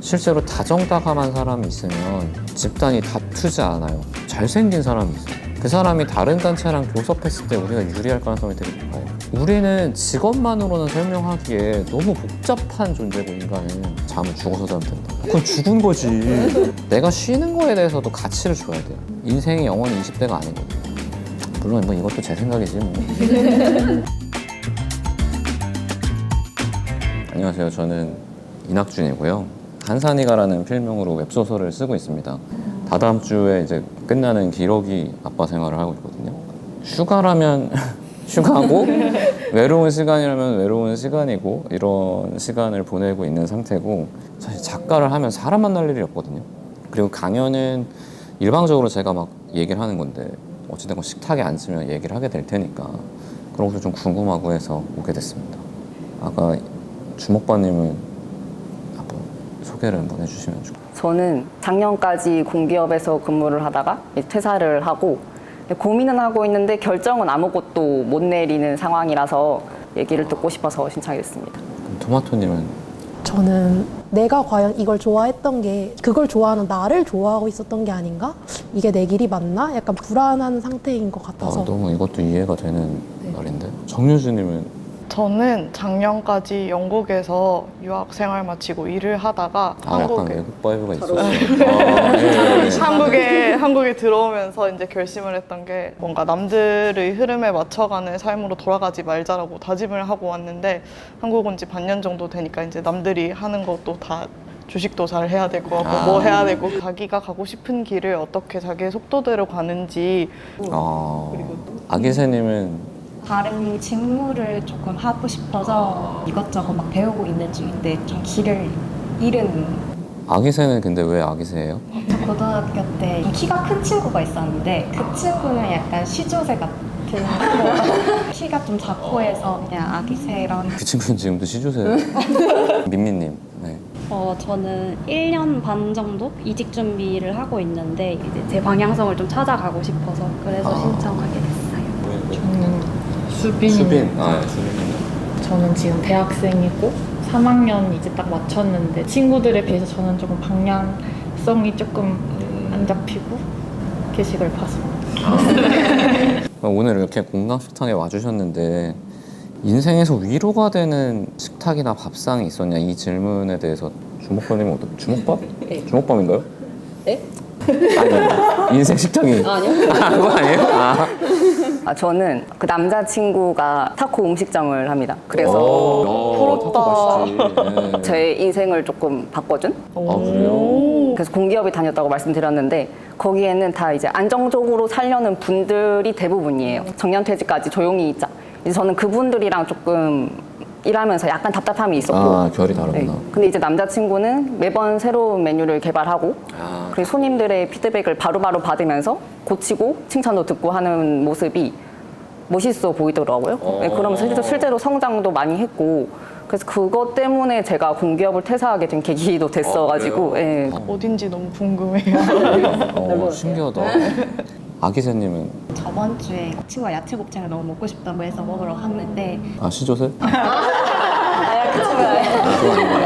실제로 다정다감한 사람이 있으면 집단이 다투지 않아요. 잘생긴 사람이 있어요. 그 사람이 다른 단체랑 교섭했을 때 우리가 유리할 가능성이 되게 높아요. 우리는 직업만으로는 설명하기에 너무 복잡한 존재고, 인간은 잠을 죽어서 자면 된다. 그건 죽은 거지. 내가 쉬는 거에 대해서도 가치를 줘야 돼요. 인생이 영원히 20대가 아니거든요. 물론 뭐 이것도 제 생각이지 뭐. 안녕하세요. 저는 이낙준이고요. 한산이가라는 필명으로 웹소설을 쓰고 있습니다. 다다음 주에 이제 끝나는 기러기 아빠 생활을 하고 있거든요. 휴가라면 휴가고 외로운 시간이라면 외로운 시간이고, 이런 시간을 보내고 있는 상태고, 사실 작가를 하면 사람 만날 일이 없거든요. 그리고 강연은 일방적으로 제가 막 얘기를 하는 건데 어찌됐건 식탁에 앉으면 얘기를 하게 될 테니까 그런 것도 좀 궁금하고 해서 오게 됐습니다. 아까 주목바님은 한번 소개를 한번 해주시면 좋겠어요. 저는 작년까지 공기업에서 근무를 하다가 퇴사를 하고 고민은 하고 있는데 결정은 아무것도 못 내리는 상황이라서 얘기를 듣고 싶어서 신청했습니다. 그럼 토마토님은? 저는 내가 과연 이걸 좋아했던 게 그걸 좋아하는 나를 좋아하고 있었던 게 아닌가? 이게 내 길이 맞나? 약간 불안한 상태인 것 같아서. 너무 이것도 이해가 되는 말인데. 정유주님은? 저는 작년까지 영국에서 유학 생활 마치고 일을 하다가 약간 외국 바이브가 있었어요. 한국에 들어오면서 이제 결심을 했던 게 뭔가 남들의 흐름에 맞춰가는 삶으로 돌아가지 말자라고 다짐을 하고 왔는데, 한국 온 지 반년 정도 되니까 이제 남들이 하는 것도 다 주식도 잘 해야 될 것 같고 뭐 해야 되고, 자기가 가고 싶은 길을 어떻게 자기의 속도대로 가는지. 아기새님은? 다른 직무를 조금 하고 싶어서 이것저것 막 배우고 있는 중인데 좀 길을 잃은. 아기새는 근데 왜 아기새예요? 저 고등학교 때 키가 큰 친구가 있었는데 그 친구는 약간 시조새 같은 키가 좀 작고 해서 그냥 아기새 이런. 그 친구는 지금도 시조새예요? 민미님. 네. 저는 1년 반 정도 이직 준비를 하고 있는데 이제 제 방향성을 좀 찾아가고 싶어서 그래서 신청하게 됐어요. 저는 수빈. 수빈. 저는 지금 대학생이고 3학년 이제 딱 마쳤는데 친구들에 비해서 저는 조금 방향성이 조금 안 잡히고 게시글 봐서. 오늘 이렇게 공강 식탁에 와주셨는데 인생에서 위로가 되는 식탁이나 밥상이 있었냐, 이 질문에 대해서 주목바님은 어떻게? 주목밥? 네. 주목밥인가요? 네? 아니, 인생 식탁이. 아니요. 그거 아니에요? 저는 그 남자친구가 타코 음식점을 합니다. 그래서 부럽다. 제 인생을 조금 바꿔준? 그래요? 그래서 공기업에 다녔다고 말씀드렸는데 거기에는 다 이제 안정적으로 살려는 분들이 대부분이에요. 정년퇴직까지 조용히 있자. 이제 저는 그분들이랑 조금 일하면서 약간 답답함이 있었고. 결이 다르구나. 네. 근데 이제 남자친구는 매번 새로운 메뉴를 개발하고 그리고 손님들의 피드백을 바로바로 받으면서 고치고 칭찬도 듣고 하는 모습이 멋있어 보이더라고요. 네, 그러면서 실제로 성장도 많이 했고, 그래서 그것 때문에 제가 공기업을 퇴사하게 된 계기도 됐어가지고. 네. 어딘지 너무 궁금해요. 신기하다. 아기새님은? 저번 주에 친구가 야채 곱창을 너무 먹고 싶다고 해서 먹으러 갔는데 시조새?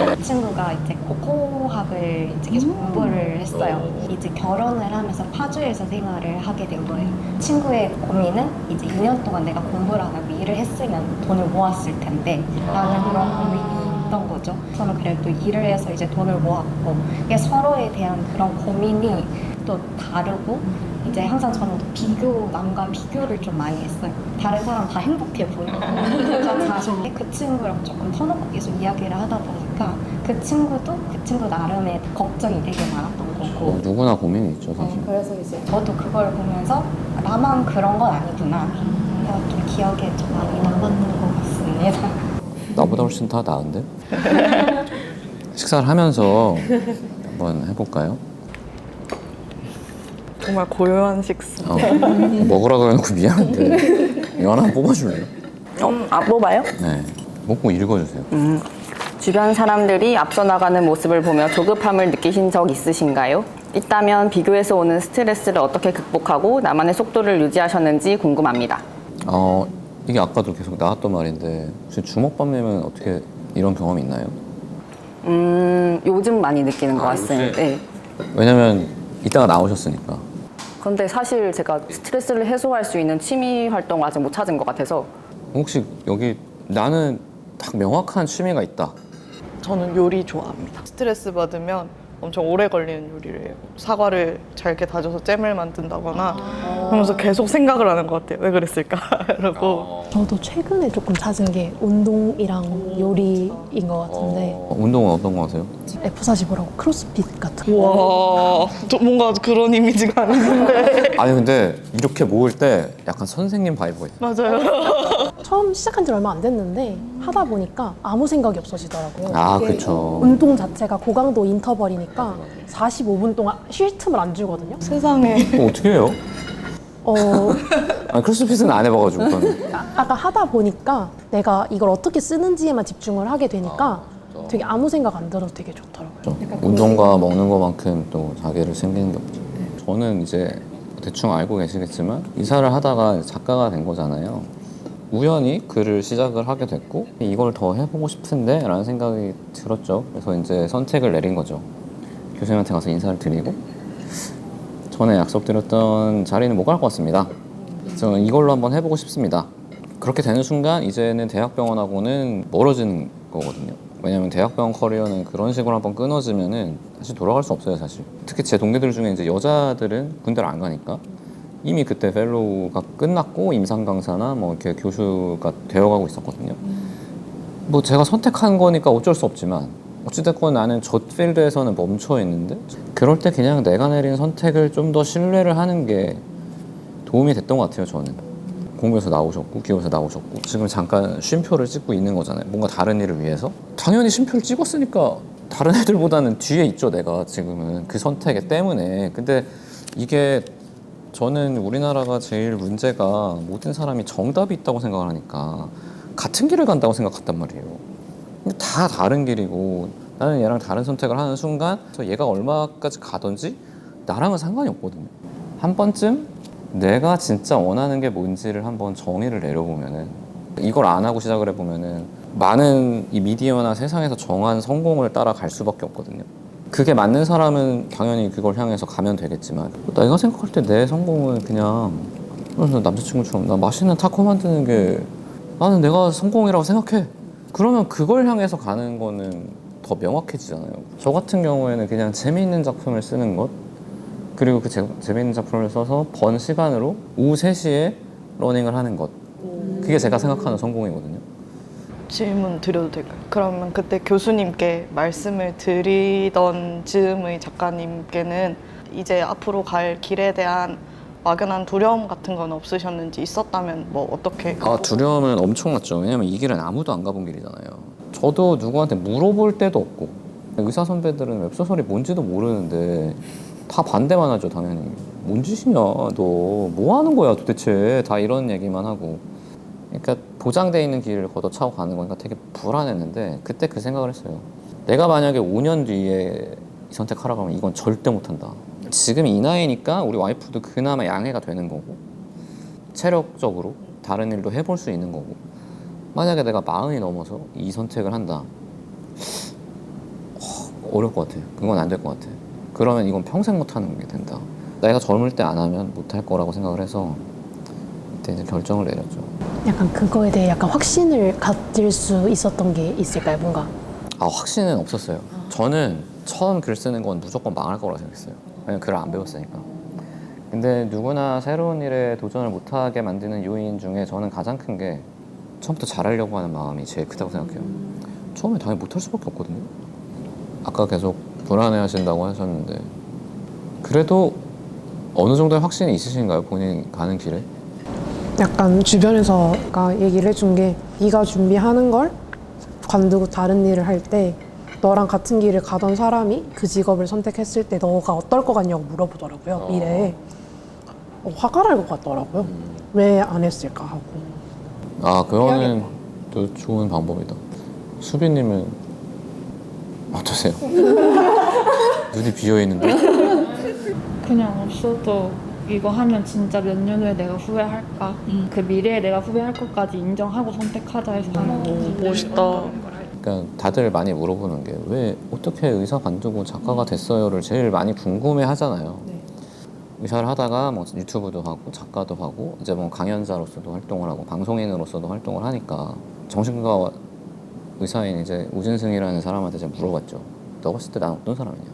그 친구가 이제 코코학을 이제 계속 공부를 했어요. 이제 결혼을 하면서 파주에서 생활을 하게 된 거예요. 친구의 고민은 이제 2년 동안 내가 공부를 안 하고 일을 했으면 돈을 모았을 텐데 라는 그런 고민이 있던 거죠. 저는 그래도 일을 해서 이제 돈을 모았고, 이게 서로에 대한 그런 고민이 또 다르고, 이제 항상 저는 남과 비교를 좀 많이 했어요. 다른 사람 다 행복해 보이고 그래서 자신이 그 친구랑 조금 터놓고 계속 이야기를 하다 보니까 그 친구도 그 친구 나름의 걱정이 되게 많았던 거고. 누구나 고민이 있죠, 사실. 네, 그래서 이제 저도 그걸 보면서 나만 그런 건 아니구나. 내가 좀 기억에 좀 많이 남았는 것 같습니다. 나보다 훨씬 다 나은데? 식사를 하면서 한번 해볼까요? 정말 고요한 식사. 먹으라고 해놓고 미안한데 이거 하나 뽑아줄래요? 뽑아요? 네, 먹고 읽어주세요. 주변 사람들이 앞서 나가는 모습을 보며 조급함을 느끼신 적 있으신가요? 있다면 비교해서 오는 스트레스를 어떻게 극복하고 나만의 속도를 유지하셨는지 궁금합니다. 이게 아까도 계속 나왔던 말인데 혹시 주먹밥님은 어떻게 이런 경험이 있나요? 요즘 많이 느끼는 것 같습니다. 요새? 네. 왜냐면 이따가 나오셨으니까. 그런데 사실 제가 스트레스를 해소할 수 있는 취미 활동을 아직 못 찾은 것 같아서 혹시 여기 나는 딱 명확한 취미가 있다. 저는 요리 좋아합니다. 스트레스 받으면 엄청 오래 걸리는 요리를 해요. 사과를 잘게 다져서 잼을 만든다거나 그러면서 계속 생각을 하는 것 같아요. 왜 그랬을까? 이러고. 저도 최근에 조금 찾은 게 운동이랑 요리인 것 같은데 운동은 어떤 거 하세요? F45라고 크로스핏 같은 거. 와, 뭔가 그런 이미지가 아닌데. 아니 근데 이렇게 모을 때 약간 선생님 바이브가 있어요. 맞아요. 처음 시작한 지 얼마 안 됐는데 하다 보니까 아무 생각이 없어지더라고요. 아, 이게 그쵸. 운동 자체가 고강도 인터벌이니까 45분 동안 쉴 틈을 안 주거든요. 세상에. 그거 어떻게 해요? 아니, 크로스핏은 안 해봐가지고 저는. 아까 하다 보니까 내가 이걸 어떻게 쓰는지에만 집중을 하게 되니까 되게 아무 생각 안 들어서 되게 좋더라고요. 운동과 먹는 것만큼 또 자기를 챙기는 게 없죠. 저는 이제 대충 알고 계시겠지만 이사를 하다가 작가가 된 거잖아요. 우연히 글을 시작을 하게 됐고 이걸 더 해보고 싶은데 라는 생각이 들었죠. 그래서 이제 선택을 내린 거죠. 교수님한테 가서 인사를 드리고 전에 약속드렸던 자리는 못 갈 것 같습니다. 저는 이걸로 한번 해보고 싶습니다. 그렇게 되는 순간 이제는 대학병원하고는 멀어지는 거거든요. 왜냐면 대학병원 커리어는 그런 식으로 한번 끊어지면은 다시 돌아갈 수 없어요, 사실. 특히 제 동기들 중에 이제 여자들은 군대를 안 가니까 이미 그때 펠로우가 끝났고 임상 강사나 뭐 이렇게 교수가 되어가고 있었거든요. 뭐 제가 선택한 거니까 어쩔 수 없지만 어찌됐건 나는 저 필드에서는 멈춰 있는데 그럴 때 그냥 내가 내린 선택을 좀 더 신뢰를 하는 게 도움이 됐던 것 같아요, 저는. 공부에서 나오셨고 기업에서 나오셨고 지금 잠깐 쉼표를 찍고 있는 거잖아요. 뭔가 다른 일을 위해서 당연히 쉼표를 찍었으니까 다른 애들보다는 뒤에 있죠, 내가 지금은 그 선택 때문에. 근데 이게 저는 우리나라가 제일 문제가 모든 사람이 정답이 있다고 생각을 하니까 같은 길을 간다고 생각했단 말이에요. 근데 다 다른 길이고 나는 얘랑 다른 선택을 하는 순간 얘가 얼마까지 가든지 나랑은 상관이 없거든요. 한 번쯤 내가 진짜 원하는 게 뭔지를 한번 정의를 내려보면은 이걸 안 하고 시작을 해보면은 많은 이 미디어나 세상에서 정한 성공을 따라갈 수밖에 없거든요. 그게 맞는 사람은 당연히 그걸 향해서 가면 되겠지만 내가 생각할 때 내 성공은 그냥 남자친구처럼 나 맛있는 타코 만드는 게 나는 내가 성공이라고 생각해. 그러면 그걸 향해서 가는 거는 더 명확해지잖아요. 저 같은 경우에는 그냥 재미있는 작품을 쓰는 것 그리고 그 재미있는 작품을 써서 번 시간으로 오후 3시에 러닝을 하는 것 그게 제가 생각하는 성공이거든요. 질문 드려도 될까요? 그러면 그때 교수님께 말씀을 드리던 즈음의 작가님께는 이제 앞으로 갈 길에 대한 막연한 두려움 같은 건 없으셨는지 있었다면 뭐 어떻게? 두려움은 엄청났죠. 왜냐면 이 길은 아무도 안 가본 길이잖아요. 저도 누구한테 물어볼 때도 없고 의사 선배들은 웹소설이 뭔지도 모르는데 다 반대만 하죠, 당연히. 뭔 짓이냐, 너 뭐 하는 거야 도대체, 다 이런 얘기만 하고. 그러니까 보장돼 있는 길을 걷어차고 가는 거니까 되게 불안했는데 그때 그 생각을 했어요. 내가 만약에 5년 뒤에 이 선택하라고 하면 이건 절대 못한다. 지금 이 나이니까 우리 와이프도 그나마 양해가 되는 거고 체력적으로 다른 일도 해볼 수 있는 거고 만약에 내가 40이 넘어서 이 선택을 한다. 어려울 것 같아. 그건 안 될 것 같아. 그러면 이건 평생 못하는 게 된다. 내가 젊을 때 안 하면 못할 거라고 생각을 해서 그때 이제 결정을 내렸죠. 약간 그거에 대해 약간 확신을 가질 수 있었던 게 있을까요, 뭔가? 확신은 없었어요. 저는 처음 글 쓰는 건 무조건 망할 거라고 생각했어요. 왜냐면 글을 안 배웠으니까. 근데 누구나 새로운 일에 도전을 못하게 만드는 요인 중에 저는 가장 큰 게 처음부터 잘하려고 하는 마음이 제일 크다고 생각해요. 처음에 당연히 못할 수밖에 없거든요. 아까 계속 불안해하신다고 하셨는데 그래도 어느 정도의 확신이 있으신가요? 본인이 가는 길에? 약간 주변에서 얘기를 해준 게 네가 준비하는 걸 관두고 다른 일을 할 때 너랑 같은 길을 가던 사람이 그 직업을 선택했을 때 너가 어떨 것 같냐고 물어보더라고요, 미래에. 화가 날 것 같더라고요. 왜 안 했을까 하고. 그거는 또 좋은 방법이다. 수빈님은 어떠세요? 눈이 비어있는데? 그냥 없어도 이거 하면 진짜 몇 년 후에 내가 후회할까? 그 미래에 내가 후회할 것까지 인정하고 선택하자 해서 하는 거지. 멋있다. 그러니까 다들 많이 물어보는 게 왜 어떻게 의사 관두고 작가가 됐어요를 제일 많이 궁금해 하잖아요. 의사를 하다가 뭐 유튜브도 하고 작가도 하고 이제 뭐 강연자로서도 활동을 하고 방송인으로서도 활동을 하니까 정신과 의사인 이제 우진승이라는 사람한테 제가 물어봤죠. 너 봤을 때 난 어떤 사람이냐?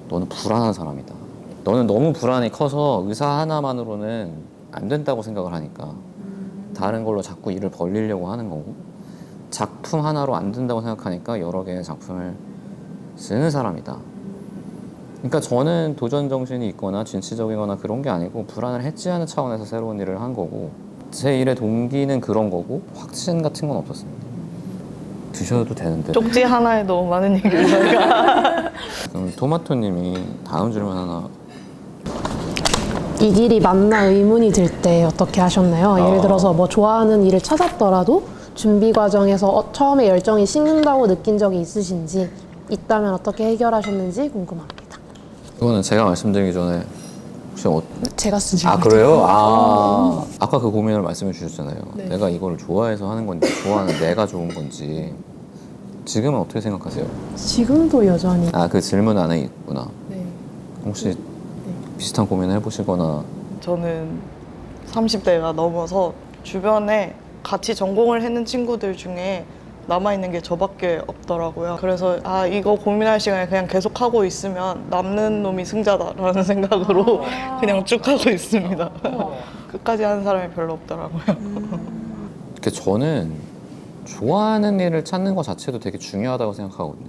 너는 불안한 사람이다. 너는 너무 불안이 커서 의사 하나만으로는 안 된다고 생각을 하니까 다른 걸로 자꾸 일을 벌리려고 하는 거고 작품 하나로 안 된다고 생각하니까 여러 개의 작품을 쓰는 사람이다. 그러니까 저는 도전 정신이 있거나 진취적이거나 그런 게 아니고 불안을 해지하는 차원에서 새로운 일을 한 거고 제 일의 동기는 그런 거고 확신 같은 건 없었습니다. 드셔도 되는데. 쪽지 하나에 너무 많은 얘기를 저희가. 그럼 토마토님이 다음 질문 하나. 이 길이 맞나 의문이 들 때 어떻게 하셨나요? 예를 들어서 뭐 좋아하는 일을 찾았더라도 준비 과정에서 처음에 열정이 식는다고 느낀 적이 있으신지 있다면 어떻게 해결하셨는지 궁금합니다. 이거는 제가 말씀드리기 전에 혹시 제가 쓰지 아 그래요? 아까 그 고민을 말씀해 주셨잖아요. 내가 이거를 좋아해서 하는 건지 좋아하는 내가 좋은 건지 지금은 어떻게 생각하세요? 지금도 여전히 그 질문 안에 있구나. 네. 혹시 비슷한 고민을 해보시거나 저는 30대가 넘어서 주변에 같이 전공을 했는 친구들 중에 남아있는 게 저밖에 없더라고요. 그래서 이거 고민할 시간에 그냥 계속 하고 있으면 남는 놈이 승자다라는 생각으로 그냥 쭉 하고 있습니다. 끝까지 하는 사람이 별로 없더라고요. 이렇게 저는 좋아하는 일을 찾는 것 자체도 되게 중요하다고 생각하거든요.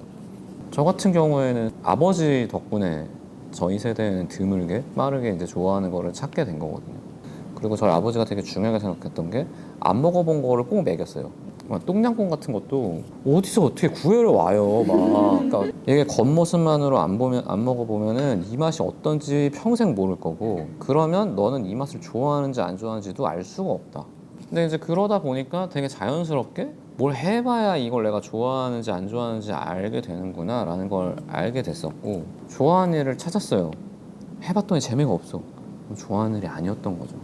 저 같은 경우에는 아버지 덕분에 저희 세대에는 드물게 빠르게 이제 좋아하는 거를 찾게 된 거거든요. 그리고 저희 아버지가 되게 중요하게 생각했던 게 안 먹어본 거를 꼭 먹였어요. 막 똥냥꿍 같은 것도 어디서 어떻게 구해를 와요. 막 그러니까 이게 겉모습만으로 안 먹어보면은 이 맛이 어떤지 평생 모를 거고 그러면 너는 이 맛을 좋아하는지 안 좋아하는지도 알 수가 없다. 근데 이제 그러다 보니까 되게 자연스럽게 뭘 해봐야 이걸 내가 좋아하는지 안 좋아하는지 알게 되는구나 라는 걸 알게 됐었고 좋아하는 일을 찾았어요. 해봤더니 재미가 없어. 좋아하는 일이 아니었던 거죠.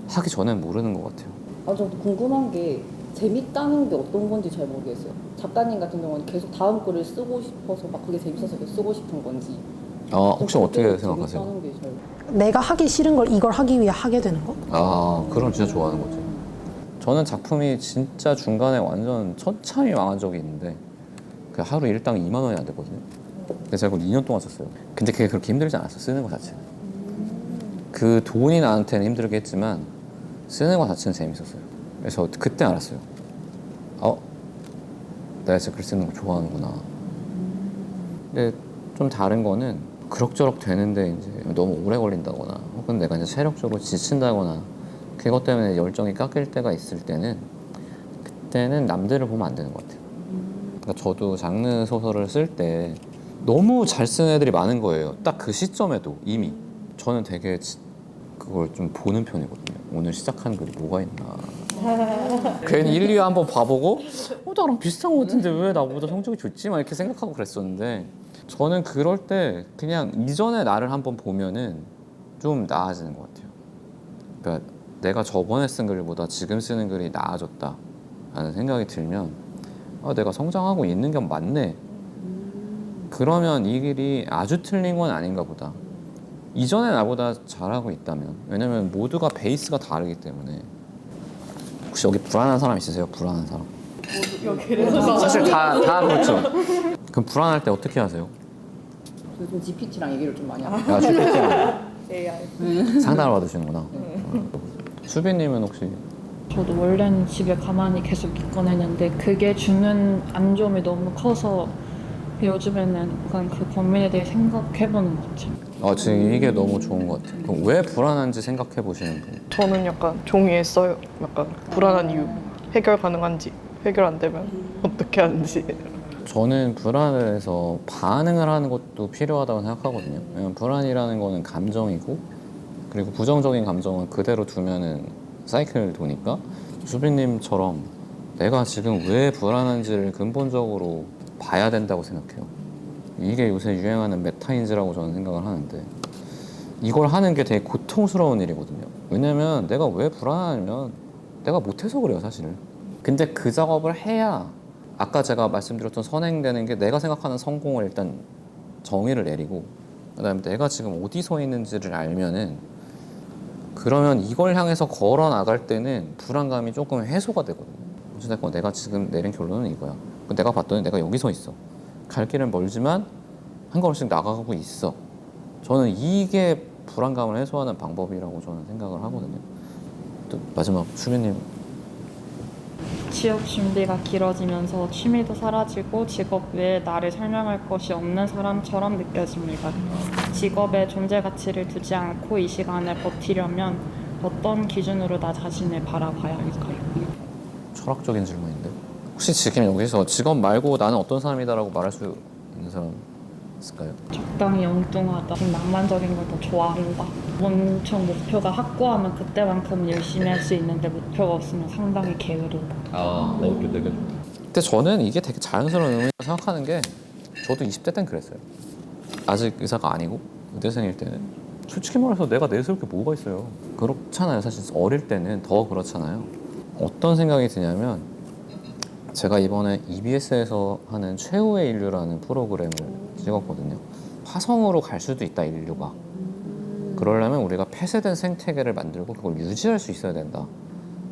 하기 전엔 모르는 것 같아요. 저도 궁금한 게 재밌다는 게 어떤 건지 잘 모르겠어요. 작가님 같은 경우는 계속 다음 글을 쓰고 싶어서 막 그게 재밌어서 계속 쓰고 싶은 건지. 혹시 어떻게 생각하세요? 재밌다는 게 잘... 내가 하기 싫은 걸 이걸 하기 위해 하게 되는 거? 그럼 진짜 좋아하는 거죠. 저는 작품이 진짜 중간에 완전 처참히 망한 적이 있는데 그 하루 일당 2만 원이 안 됐거든요. 그래서 제가 그걸 2년 동안 썼어요. 근데 그게 그렇게 힘들지 않았어, 쓰는 거 자체는. 그 돈이 나한테는 힘들게 했지만 쓰는 거 자체는 재밌었어요. 그래서 그때 알았어요. 내가 진짜 글 쓰는 거 좋아하는구나. 근데 좀 다른 거는 그럭저럭 되는데 이제 너무 오래 걸린다거나 혹은 내가 이제 체력적으로 지친다거나 그것 때문에 열정이 깎일 때가 있을 때는 그때는 남들을 보면 안 되는 것 같아요. 그러니까 저도 장르 소설을 쓸 때 너무 잘 쓰는 애들이 많은 거예요. 딱 그 시점에도 이미. 저는 되게 그걸 좀 보는 편이거든요. 오늘 시작한 글이 뭐가 있나. 괜히 1, 2화 한번 봐보고 나랑 비슷한 것 같은데 왜 나보다 성적이 좋지? 막 이렇게 생각하고 그랬었는데 저는 그럴 때 그냥 이전의 나를 한번 보면은 좀 나아지는 것 같아요. 그러니까 내가 저번에 쓴 글보다 지금 쓰는 글이 나아졌다 라는 생각이 들면 내가 성장하고 있는 게 맞네. 그러면 이 길이 아주 틀린 건 아닌가 보다. 이전에 나보다 잘하고 있다면. 왜냐면 모두가 베이스가 다르기 때문에. 혹시 여기 불안한 사람 있으세요? 불안한 사람? 사실 다 그렇죠. 그럼 불안할 때 어떻게 하세요? 요즘 GPT랑 얘기를 좀 많이 하고. 야, GPT랑 상담을 받으시는구나. 수빈님은 혹시? 저도 원래는 집에 가만히 계속 있곤 했는데 그게 주는 안 좋음이 너무 커서 요즘에는 약간 그 고민에 대해 생각해보는 것 같아요. 지금 이게 너무 좋은 것 같아요. 그럼 왜 불안한지 생각해 보시는 분? 저는 약간 종이에 써요. 약간 불안한 이유, 해결 가능한지, 해결 안 되면 어떻게 하는지. 저는 불안을 해서 반응을 하는 것도 필요하다고 생각하거든요. 왜냐면 불안이라는 거는 감정이고 그리고 부정적인 감정은 그대로 두면은 사이클 도니까 수빈님처럼 내가 지금 왜 불안한지를 근본적으로 봐야 된다고 생각해요. 이게 요새 유행하는 메타인지라고 저는 생각을 하는데 이걸 하는 게 되게 고통스러운 일이거든요. 왜냐면 내가 왜 불안하냐면 내가 못해서 그래요, 사실은. 근데 그 작업을 해야 아까 제가 말씀드렸던 선행되는 게 내가 생각하는 성공을 일단 정의를 내리고 그다음에 내가 지금 어디 서 있는지를 알면은 그러면 이걸 향해서 걸어 나갈 때는 불안감이 조금 해소가 되거든요. 어쨌든 내가 지금 내린 결론은 이거야. 내가 봤더니 내가 여기 서 있어. 갈 길은 멀지만 한 걸음씩 나가고 있어. 저는 이게 불안감을 해소하는 방법이라고 저는 생각을 하거든요. 또 마지막 수빈님. 취업 준비가 길어지면서 취미도 사라지고 직업 외에 나를 설명할 것이 없는 사람처럼 느껴집니다. 직업에 존재 가치를 두지 않고 이 시간을 버티려면 어떤 기준으로 나 자신을 바라봐야 할까요? 철학적인 질문인데 혹시 지금 여기서 직업 말고 나는 어떤 사람이다라고 말할 수 있는 사람 있을까요? 적당히 엉뚱하다, 좀 낭만적인 걸 더 좋아한다. 엄청 목표가 확고하면 그때만큼 열심히 할 수 있는데 목표가 없으면 상당히 게으르다. 근데 저는 이게 되게 자연스러운 의미라고 생각하는 게 저도 20대 땐 그랬어요. 아직 의사가 아니고 의대생일 때는 솔직히 말해서 내가 내세울 게 뭐가 있어요. 그렇잖아요. 사실 어릴 때는 더 그렇잖아요. 어떤 생각이 드냐면 제가 이번에 EBS에서 하는 최후의 인류라는 프로그램을 찍었거든요. 화성으로 갈 수도 있다, 인류가. 그러려면 우리가 폐쇄된 생태계를 만들고 그걸 유지할 수 있어야 된다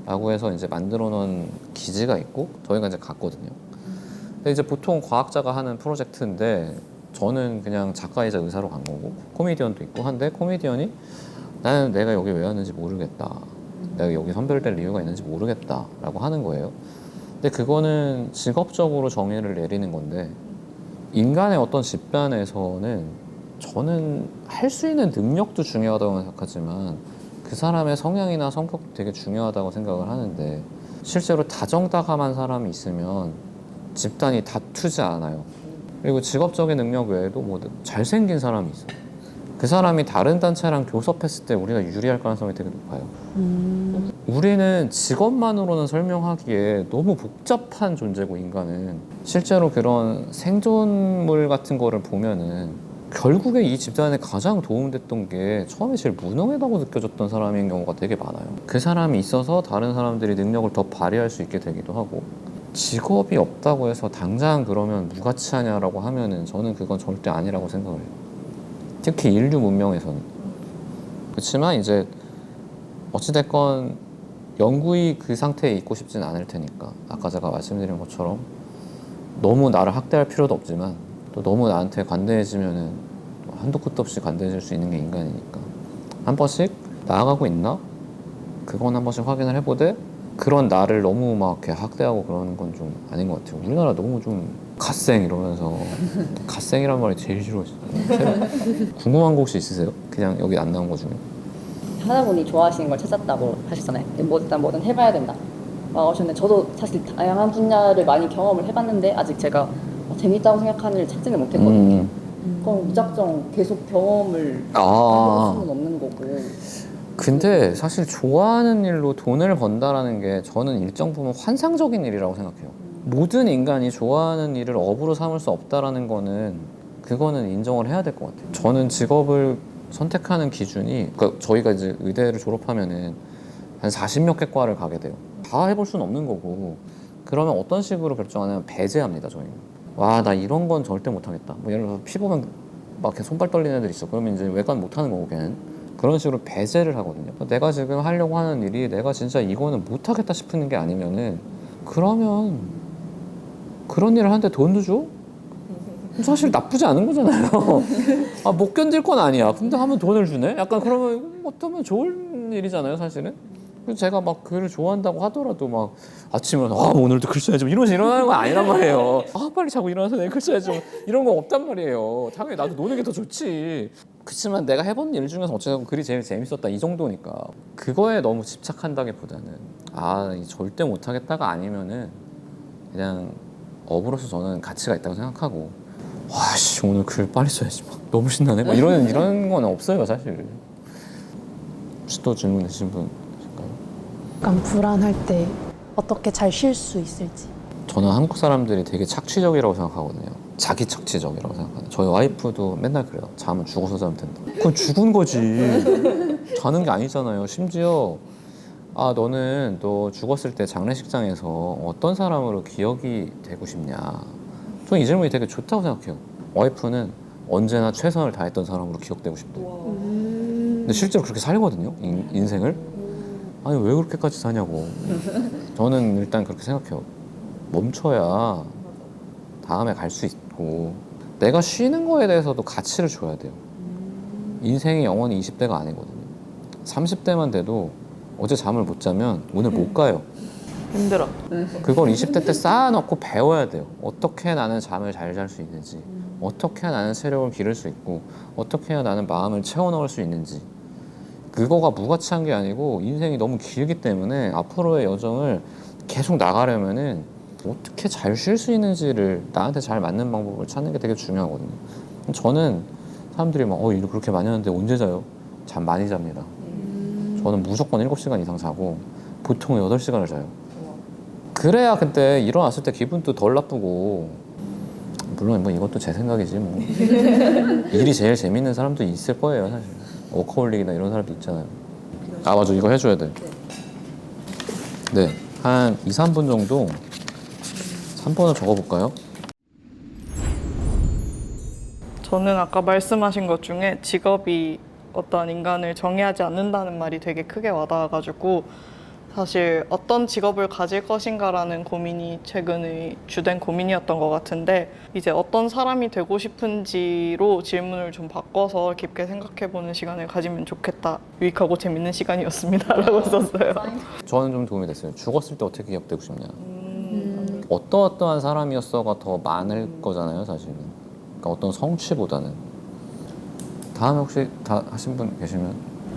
라고 해서 이제 만들어 놓은 기지가 있고 저희가 이제 갔거든요. 근데 이제 보통 과학자가 하는 프로젝트인데 저는 그냥 작가이자 의사로 간 거고 코미디언도 있고 한데 코미디언이 나는 내가 여기 왜 왔는지 모르겠다. 내가 여기 선별될 이유가 있는지 모르겠다 라고 하는 거예요. 근데 그거는 직업적으로 정의를 내리는 건데 인간의 어떤 집단에서는 저는 할 수 있는 능력도 중요하다고 생각하지만 그 사람의 성향이나 성격도 되게 중요하다고 생각을 하는데 실제로 다정다감한 사람이 있으면 집단이 다투지 않아요. 그리고 직업적인 능력 외에도 뭐 잘생긴 사람이 있어요. 그 사람이 다른 단체랑 교섭했을 때 우리가 유리할 가능성이 되게 높아요. 우리는 직업만으로는 설명하기에 너무 복잡한 존재고 인간은 실제로 그런 생존물 같은 거를 보면은 결국에 이 집단에 가장 도움됐던 게 처음에 제일 무능하다고 느껴졌던 사람인 경우가 되게 많아요. 그 사람이 있어서 다른 사람들이 능력을 더 발휘할 수 있게 되기도 하고 직업이 없다고 해서 당장 그러면 무가치하냐라고 하면은 저는 그건 절대 아니라고 생각을 해요. 특히 인류 문명에서는. 그렇지만 이제 어찌됐건 영구히 그 상태에 있고 싶진 않을 테니까 아까 제가 말씀드린 것처럼 너무 나를 학대할 필요도 없지만 또 너무 나한테 관대해지면은 한도 끝도 없이 관대해질 수 있는 게 인간이니까 한 번씩 나아가고 있나? 그건 한 번씩 확인을 해보되 그런 나를 너무 막 이렇게 학대하고 그러는 건 좀 아닌 것 같아요. 우리나라 너무 좀 갓생 이러면서 갓생이란 말이 제일 싫어. 궁금한 거 혹시 있으세요? 그냥 여기 안 나온 거 중에? 하나분이 좋아하시는 걸 찾았다고 하셨잖아요. 뭐 일단 뭐든 해봐야 된다. 하셨는데 저도 사실 다양한 분야를 많이 경험을 해봤는데 아직 제가 재밌다고 생각하는 일을 찾지는 못했거든요. 그럼 무작정 계속 경험을 해볼 수는 없는 거고. 근데 사실 좋아하는 일로 돈을 번다라는 게 저는 일정 부분 환상적인 일이라고 생각해요. 모든 인간이 좋아하는 일을 업으로 삼을 수 없다라는 거는 그거는 인정을 해야 될 것 같아요. 저는 직업을 선택하는 기준이 그러니까 저희가 이제 의대를 졸업하면은 한 40몇 개 과를 가게 돼요. 다 해볼 수는 없는 거고 그러면 어떤 식으로 결정하냐면 배제합니다. 저희는. 와, 나 이런 건 절대 못하겠다. 뭐 예를 들어서 피 보면 막 이렇게 손발 떨리는 애들 있어. 그러면 이제 외과는 못하는 거고 걔는. 그런 식으로 배제를 하거든요. 내가 지금 하려고 하는 일이 내가 진짜 이거는 못하겠다 싶은 게 아니면은 그러면 그런 일을 하는데 돈도 줘? 사실 나쁘지 않은 거잖아요. 아, 못 견딜 건 아니야. 근데 하면 돈을 주네? 약간 그러면 어쩌면 좋은 일이잖아요, 사실은. 그래서 제가 막 글을 좋아한다고 하더라도 막 아침에 일어나서 오늘도 글 써야지 이러면서 일어나는 건 아니란 말이에요. 빨리 자고 일어나서 내가 글 써야지 이런 거 없단 말이에요. 당연히 나도 노는 게 더 좋지. 그렇지만 내가 해본 일 중에서 어쨌든 글이 제일 재밌었다 이 정도니까 그거에 너무 집착한다기보다는 절대 못하겠다가 아니면은 그냥 업으로서 저는 가치가 있다고 생각하고 와씨 오늘 글 빨리 써야지 막 너무 신나네 막 이런 건 없어요 사실. 혹시 또 질문 있으신 분 있을까요? 약간 불안할 때 어떻게 잘 쉴 수 있을지. 저는 한국 사람들이 되게 착취적이라고 생각하거든요. 자기 착취적이라고 생각하거든요. 저희 와이프도 맨날 그래요. 잠은 죽어서 자면 된다. 그건 죽은 거지. 자는 게 아니잖아요. 심지어 아, 너는 너 죽었을 때 장례식장에서 어떤 사람으로 기억이 되고 싶냐. 저는 이 질문이 되게 좋다고 생각해요. 와이프는 언제나 최선을 다했던 사람으로 기억되고 싶대요. 근데 실제로 그렇게 살거든요, 인생을. 아니, 왜 그렇게까지 사냐고. 저는 일단 그렇게 생각해요. 멈춰야 다음에 갈 수 있고, 내가 쉬는 거에 대해서도 가치를 줘야 돼요. 인생이 영원히 20대가 아니거든요. 30대만 돼도 어제 잠을 못 자면 오늘 못 가요. 힘들어. 그걸 20대 때 쌓아놓고 배워야 돼요. 어떻게 나는 잠을 잘 잘 수 있는지, 어떻게 나는 체력을 기를 수 있고, 어떻게 해야 나는 마음을 채워 넣을 수 있는지. 그거가 무가치한 게 아니고 인생이 너무 길기 때문에 앞으로의 여정을 계속 나가려면은 어떻게 잘 쉴 수 있는지를 나한테 잘 맞는 방법을 찾는 게 되게 중요하거든요. 저는 사람들이 막 일 그렇게 많이 하는데 언제 자요? 잠 많이 잡니다. 저는 무조건 7시간 이상 자고 보통 8시간을 자요. 그래야 그때 일어났을 때 기분도 덜 나쁘고, 물론 뭐 이것도 제 생각이지 뭐. 일이 제일 재밌는 사람도 있을 거예요, 사실. 워커홀릭이나 이런 사람도 있잖아요. 아, 맞아, 이거 해줘야 돼. 네, 한 2, 3분 정도 3번을 적어볼까요? 저는 아까 말씀하신 것 중에 직업이 어떤 인간을 정의하지 않는다는 말이 되게 크게 와닿아가지고, 사실 어떤 직업을 가질 것인가라는 고민이 최근의 주된 고민이었던 것 같은데, 이제 어떤 사람이 되고 싶은지로 질문을 좀 바꿔서 깊게 생각해보는 시간을 가지면 좋겠다. 유익하고 재밌는 시간이었습니다. 라고 썼어요. 저는 좀 도움이 됐어요. 죽었을 때 어떻게 기억되고 싶냐. 어떠한 사람이었어가 더 많을 거잖아요, 사실은. 그러니까 어떤 성취보다는. 다음에 혹시 다 하신 분 계시면?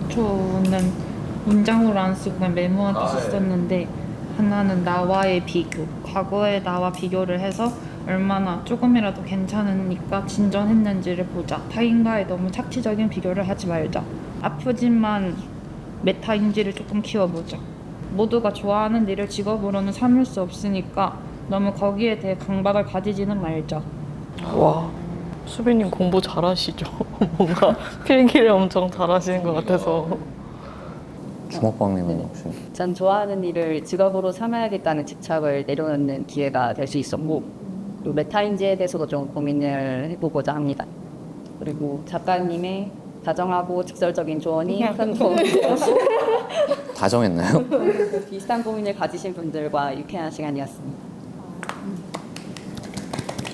저는 문장으로 안 쓰고 그냥 메모하듯이 썼는데, 하나는 나와의 비교. 과거의 나와 비교를 해서 얼마나 조금이라도 괜찮으니까 진전했는지를 보자. 타인과의 너무 착취적인 비교를 하지 말자. 아프지만 메타인지를 조금 키워보자. 모두가 좋아하는 일을 직업으로는 삼을 수 없으니까 너무 거기에 대해 강박을 가지지는 말자. 와, 수빈님 공부 잘하시죠? 뭔가 필기를 엄청 잘하시는 것 같아서. 주먹방님은 혹시? 전 좋아하는 일을 직업으로 삼아야겠다는 집착을 내려놓는 기회가 될 수 있었고, 또 메타인지에 대해서도 좀 고민을 해보고자 합니다. 그리고 작가님의 다정하고 직설적인 조언이 큰 도움이 되었고, 다정했나요? 비슷한 고민을 가지신 분들과 유쾌한 시간이었습니다.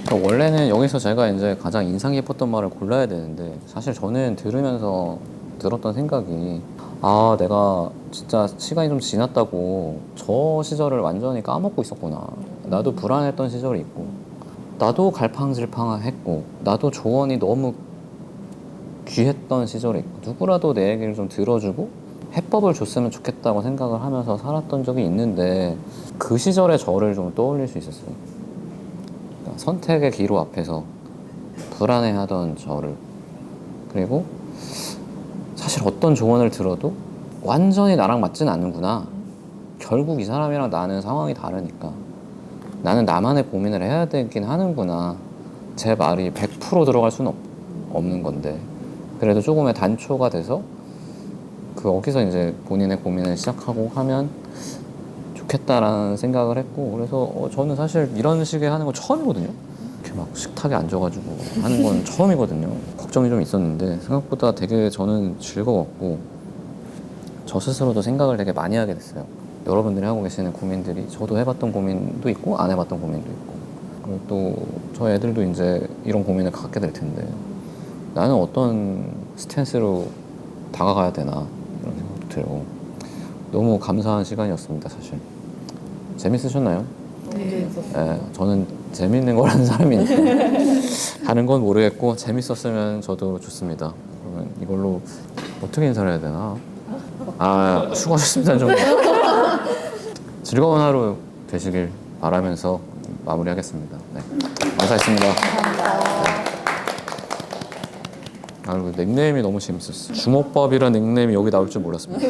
그러니까 원래는 여기서 제가 이제 가장 인상 깊었던 말을 골라야 되는데, 사실 저는 들으면서 들었던 생각이, 아, 내가 진짜 시간이 좀 지났다고 저 시절을 완전히 까먹고 있었구나. 나도 불안했던 시절이 있고, 나도 갈팡질팡했고, 나도 조언이 너무 귀했던 시절이 있고, 누구라도 내 얘기를 좀 들어주고 해법을 줬으면 좋겠다고 생각을 하면서 살았던 적이 있는데, 그 시절의 저를 좀 떠올릴 수 있었어요. 그러니까 선택의 기로 앞에서 불안해하던 저를. 그리고 사실 어떤 조언을 들어도 완전히 나랑 맞진 않는구나. 결국 이 사람이랑 나는 상황이 다르니까 나는 나만의 고민을 해야 되긴 하는구나. 제 말이 100% 들어갈 수는 없는 건데, 그래도 조금의 단초가 돼서 거기서 이제 본인의 고민을 시작하고 하면 좋겠다라는 생각을 했고, 그래서 저는 사실 이런 식의 하는 거 처음이거든요. 이렇게 막 식탁에 앉아가지고 하는 건 처음이거든요. 걱정이 좀 있었는데 생각보다 되게 저는 즐거웠고, 저 스스로도 생각을 되게 많이 하게 됐어요. 여러분들이 하고 계시는 고민들이 저도 해봤던 고민도 있고 안 해봤던 고민도 있고, 그리고 또 저희 애들도 이제 이런 고민을 갖게 될 텐데, 나는 어떤 스탠스로 다가가야 되나 이런 생각도 들고, 너무 감사한 시간이었습니다. 사실 재밌으셨나요? 네. 저는 재밌는 걸 하는 사람이니까 다른 건 모르겠고 재밌었으면 저도 좋습니다. 그러면 이걸로 어떻게 인사를 해야 되나? 아, 수고하셨습니다. 좀 즐거운 하루 되시길 바라면서 마무리하겠습니다. 네, 감사했습니다. 아, 그리고 닉네임이 너무 재밌었어요. 주먹밥이라는 닉네임이 여기 나올 줄 몰랐습니다.